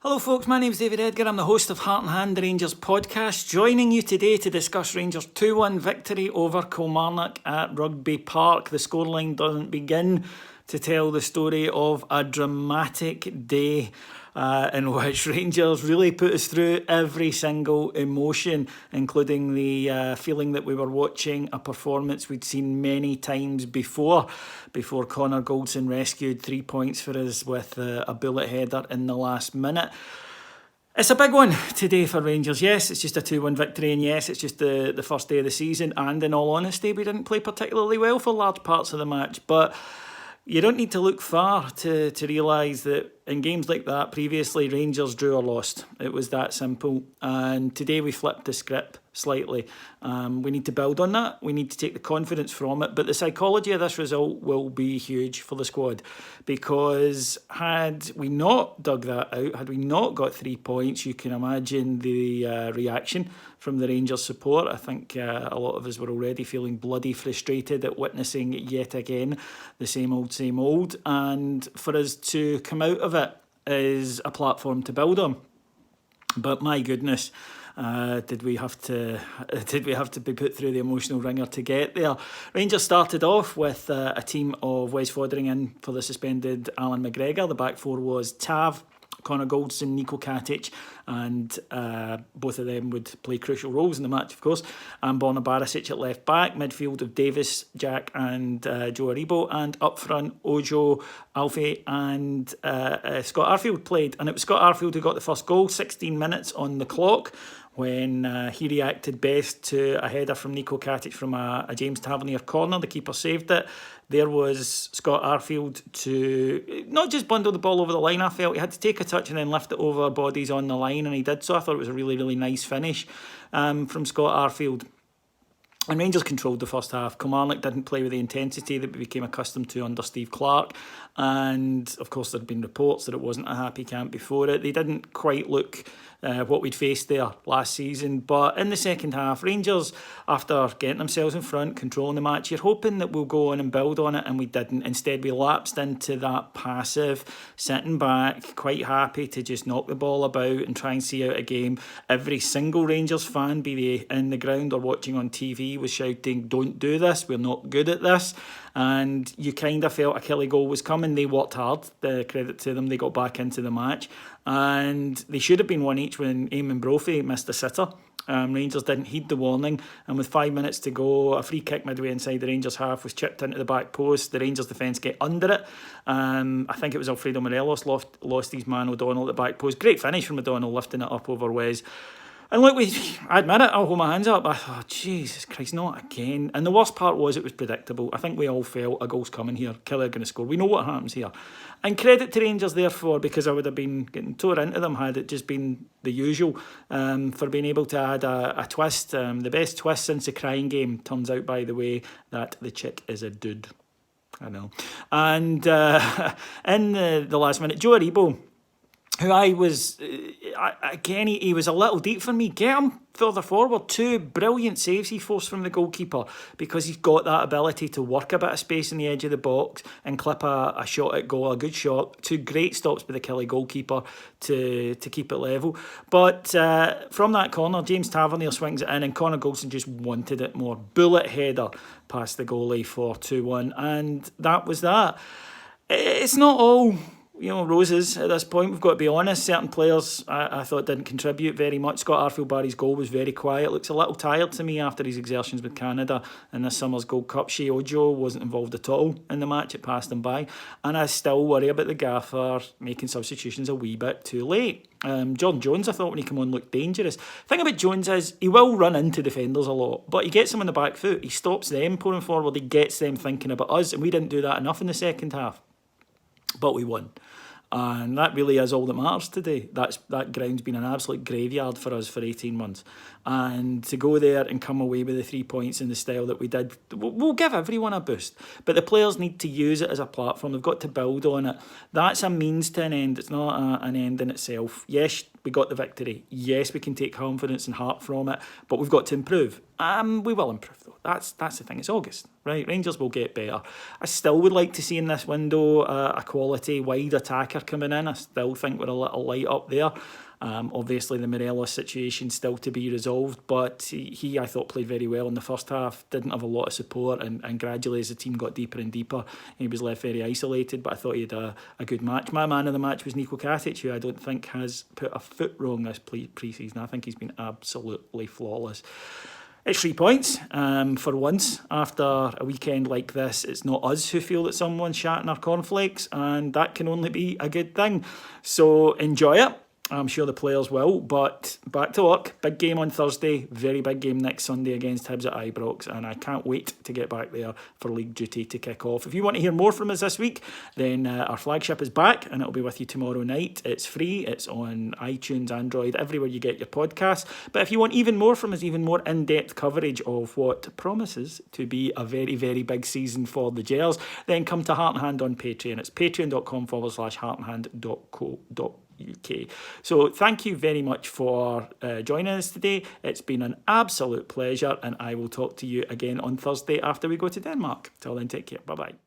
Hello folks, my name is David Edgar. I'm the host of Heart and Hand, the Rangers podcast, joining you today to discuss Rangers' 2-1 victory over Kilmarnock at Rugby Park. The scoreline doesn't begin to tell the story of a dramatic day in which Rangers really put us through every single emotion, including the feeling that we were watching a performance we'd seen many times before Connor Goldson rescued 3 points for us with a bullet header in the last minute. It's a big one today for Rangers. Yes, it's just a 2-1 victory, and yes, it's just the first day of the season, and in all honesty, we didn't play particularly well for large parts of the match, but you don't need to look far to realise that in games like that previously, Rangers drew or lost. It was that simple. And today we flipped the script slightly. We need to build on that. We need to take the confidence from it. But the psychology of this result will be huge for the squad, because had we not dug that out, had we not got 3 points, you can imagine the reaction from the Rangers support. I think a lot of us were already feeling bloody frustrated at witnessing yet again the same old. And for us to come out of it is a platform to build on. But my goodness, did we have to be put through the emotional ringer to get there? Rangers started off with a team of Wes Foderingham for the suspended Alan McGregor. The back four was Tav, Connor Goldson, Nico Katic, and both of them would play crucial roles in the match, of course. And Borna Barisic at left back, midfield of Davis, Jack and Joe Aribo, and up front Ojo, Alfie and Scott Arfield played. And it was Scott Arfield who got the first goal, 16 minutes on the clock, when he reacted best to a header from Nico Katic from a James Tavernier corner. The keeper saved it. There was Scott Arfield to not just bundle the ball over the line. I felt he had to take a touch and then lift it over bodies on the line, and he did so. I thought it was a really, really nice finish from Scott Arfield. And Rangers controlled the first half. Kilmarnock didn't play with the intensity that we became accustomed to under Steve Clarke. And, of course, there had been reports that it wasn't a happy camp before it. They didn't quite look what we'd faced there last season. But in the second half, Rangers, after getting themselves in front, controlling the match, you're hoping that we'll go on and build on it, and we didn't. Instead, we lapsed into that passive, sitting back, quite happy to just knock the ball about and try and see out a game. Every single Rangers fan, be they in the ground or watching on TV, was shouting, "Don't do this, we're not good at this." And you kind of felt a killie goal was coming. They worked hard, the credit to them. They got back into the match, and they should have been one each when Eamon Brophy missed a sitter. Rangers didn't heed the warning, and with 5 minutes to go, a free kick midway inside the Rangers half was chipped into the back post. The Rangers defence get under it. I think it was Alfredo Morelos lost his man O'Donnell at the back post. Great finish from O'Donnell, lifting it up over Wes. And look, I admit it, I'll hold my hands up. I thought, Jesus Christ, not again. And the worst part was it was predictable. I think we all felt a goal's coming here, Killer going to score. We know what happens here. And credit to Rangers, therefore, because I would have been getting tore into them had it just been the usual, for being able to add a twist. The best twist since the Crying Game. Turns out, by the way, that the chick is a dude. I know. And in the last minute, Joe Aribo, who he was a little deep for me. Get him further forward. 2 brilliant saves he forced from the goalkeeper, because he's got that ability to work a bit of space in the edge of the box and clip a shot at goal, a good shot. 2 great stops by the Killie goalkeeper to keep it level. But from that corner, James Tavernier swings it in, and Connor Goldson just wanted it more. Bullet header past the goalie for 2-1, and that was that. It's not all roses at this point. We've got to be honest. Certain players I thought didn't contribute very much. Scott Arfield Barry's goal was very quiet. Looks a little tired to me after his exertions with Canada in this summer's Gold Cup. Shea Ojo wasn't involved at all in the match. It passed him by. And I still worry about the gaffer making substitutions a wee bit too late. Jordan Jones, I thought when he came on, looked dangerous. The thing about Jones is he will run into defenders a lot, but he gets them on the back foot. He stops them pouring forward. He gets them thinking about us, and we didn't do that enough in the second half. But we won. And that really is all that matters today. That ground's been an absolute graveyard for us for 18 months. And to go there and come away with the 3 points in the style that we did, we'll give everyone a boost. But the players need to use it as a platform. They've got to build on it. That's a means to an end. It's not an end in itself. Yes, we got the victory. Yes, we can take confidence and heart from it. But we've got to improve. We will improve, though. that's the thing. It's August, right? Rangers will get better. I still would like to see in this window a quality wide attacker coming in. I still think we're a little light up there. Obviously, the Morelos situation still to be resolved, but he I thought, played very well in the first half, didn't have a lot of support, and gradually as the team got deeper and deeper, he was left very isolated, but I thought he had a good match. My man of the match was Niko Katic, who I don't think has put a foot wrong this pre-season. I think he's been absolutely flawless. It's 3 points. For once, after a weekend like this, it's not us who feel that someone's shatting our cornflakes, and that can only be a good thing. So enjoy it. I'm sure the players will, but back to work. Big game on Thursday, very big game next Sunday against Hibs at Ibrox, and I can't wait to get back there for league duty to kick off. If you want to hear more from us this week, then our flagship is back, and it'll be with you tomorrow night. It's free, it's on iTunes, Android, everywhere you get your podcasts. But if you want even more from us, even more in-depth coverage of what promises to be a very, very big season for the Gers, then come to Heart and Hand on Patreon. It's patreon.com/heartandhand.co.uk. So thank you very much for joining us today. It's been an absolute pleasure, and I will talk to you again on Thursday after we go to Denmark. Till then, take care. Bye-bye.